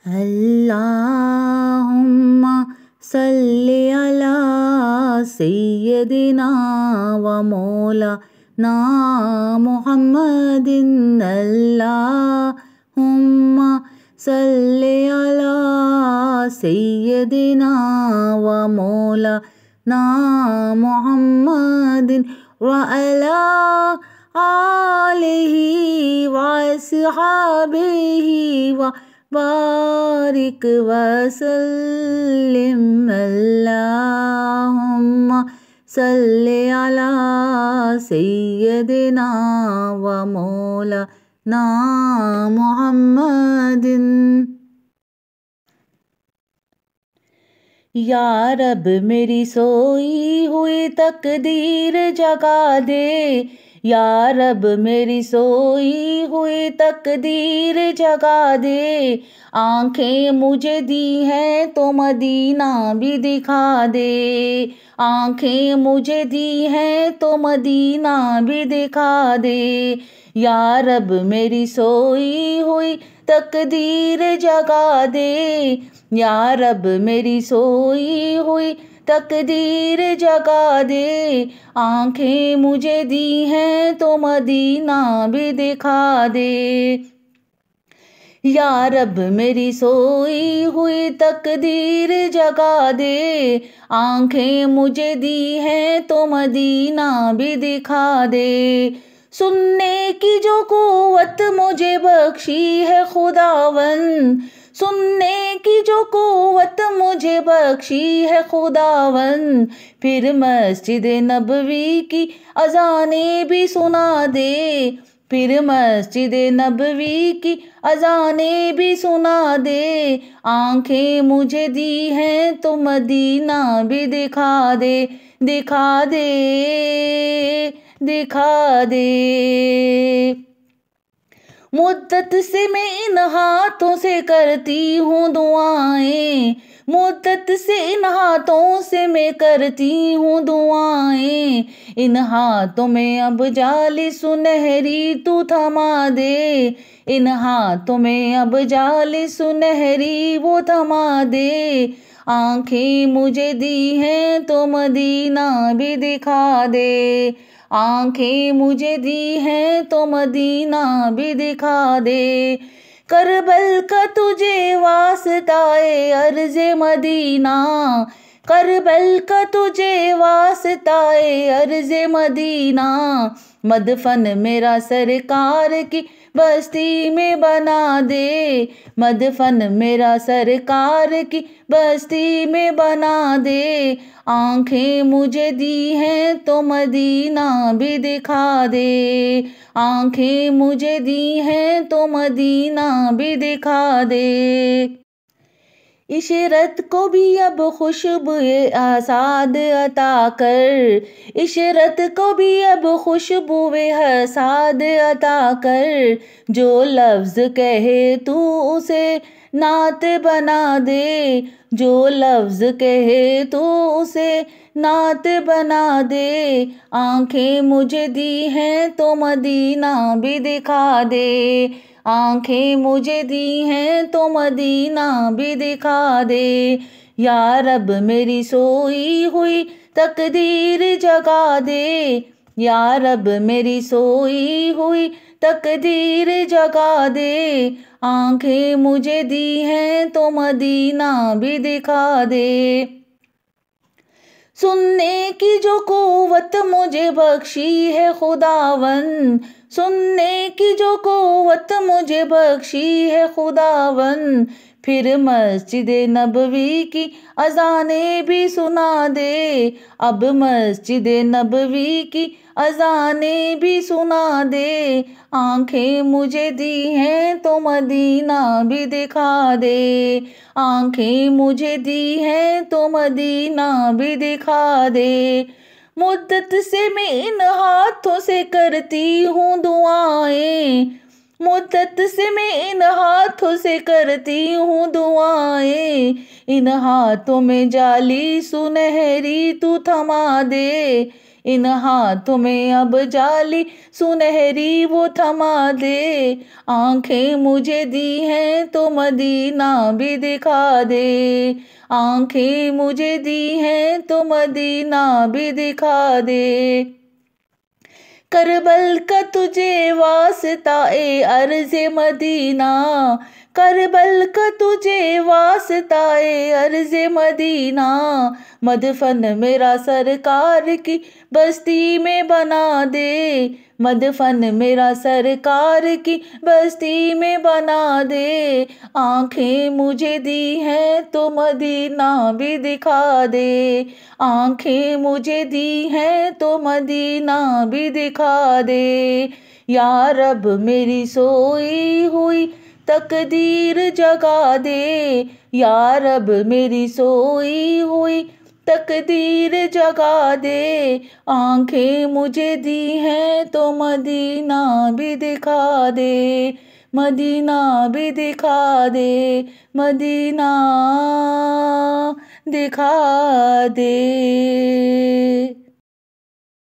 अल्लाहुम्मा सल्ली अला सय्यदिना व मौलाना मुहम्मदिन। अल्लाहुम्मा सल्ली अला सय्यदिना व मौलाना मुहम्मदिन व अला आलिहि व अस्हाबिहि व बारिक वसल्लिम। अल्लाहुम्मा सल्ली अला सय्यदिना व मौलाना मुहम्मदिन। या रब मेरी सोई हुई तकदीर जगा दे, या रब मेरी सोई हुई तकदीर जगा दे। आँखें मुझे दी हैं तो मदीना भी दिखा दे, आँखें मुझे दी हैं तो मदीना भी दिखा दे। या रब मेरी सोई हुई तकदीर जगा दे, या रब मेरी सोई हुई तकदीर जगा दे। आँखें मुझे दी हैं तो मदीना भी दिखा दे। या रब मेरी सोई हुई तकदीर जगा दे, आँखें मुझे दी हैं तो मदीना भी दिखा दे। सुनने की जो कुव्वत मुझे बख्शी है खुदावन, सुनने की जो कुव्वत मुझे बख्शी है खुदावन। फिर मस्जिद नबवी की अज़ानें भी सुना दे, फिर मस्जिद नबवी की अज़ानें भी सुना दे। आँखें मुझे दी हैं तो मदीना भी दिखा दे, दिखा दे, दिखा दे। मुद्दत से मैं इन हाथों से करती हूँ दुआएं, मुद्दत से इन हाथों से मैं करती हूँ दुआएं। इन हाथों में अब जाली सुनहरी तू थमा दे, इन हाथों में अब जाली सुनहरी वो थमा दे। आँखें मुझे दी हैं तो मदीना भी दिखा दे, आँखें मुझे दी हैं तो मदीना भी दिखा दे। करबल का तुझे वास्ताए अर्ज़े मदीना, करबल का तुझे वास्ताए अर्ज़े मदीना। मदफन मेरा सरकार की बस्ती में बना दे, मदफन मेरा सरकार की बस्ती में बना दे। आँखें मुझे दी हैं तो मदीना भी दिखा दे, आँखें मुझे दी हैं तो मदीना भी दिखा दे। इशरत को भी अब खुशबुए आसाद अता कर, इशरत को भी अब खुशबुए हसाद अता कर। जो लफ्ज़ कहे तू उसे नात बना दे, जो लफ्ज़ कहे तू उसे नात बना दे। आँखें मुझे दी हैं तो मदीना भी दिखा दे, आँखें मुझे दी हैं तो मदीना भी दिखा दे। या रब मेरी सोई हुई तकदीर जगा दे, या रब मेरी सोई हुई तकदीर जगा दे। आँखें मुझे दी हैं तो मदीना भी दिखा दे। सुनने की जो कुव्वत मुझे बख्शी है खुदावन, सुनने की जो कुव्वत मुझे बख्शी है खुदावन। फिर मस्जिद नबवी की अज़ानें भी सुना दे, अब मस्जिद नबवी की अज़ानें भी सुना दे। आँखें मुझे दी हैं तो मदीना भी दिखा दे, आँखें मुझे दी हैं तो मदीना भी दिखा दे। मुद्दत से मैं इन हाथों से करती हूँ दुआएं, मुद्दत से मैं इन हाथों से करती हूँ दुआएं। इन हाथों में जाली सुनहरी तू थमा दे, इन हाथों में अब जाली सुनहरी वो थमा दे। आंखें मुझे दी हैं तो मदीना भी दिखा दे। आंखें मुझे दी हैं तो मदीना भी दिखा दे। करबल का तुझे वास्ता ए अर्ज़े मदीना। करबल का तुझे वास्ता ए अर्ज़े मदीना। मदफन मेरा सरकार की बस्ती में बना दे। मदफन मेरा सरकार की बस्ती में बना दे। आंखें मुझे दी हैं तो मदीना भी दिखा दे। आंखें मुझे दी हैं तो मदीना भी दिखा दे। या रब मेरी सोई हुई तकदीर जगा दे। या रब मेरी सोई हुई तकदीर जगा दे। आंखें मुझे दी हैं तो मदीना भी दिखा दे। मदीना भी दिखा दे। मदीना दिखा दे।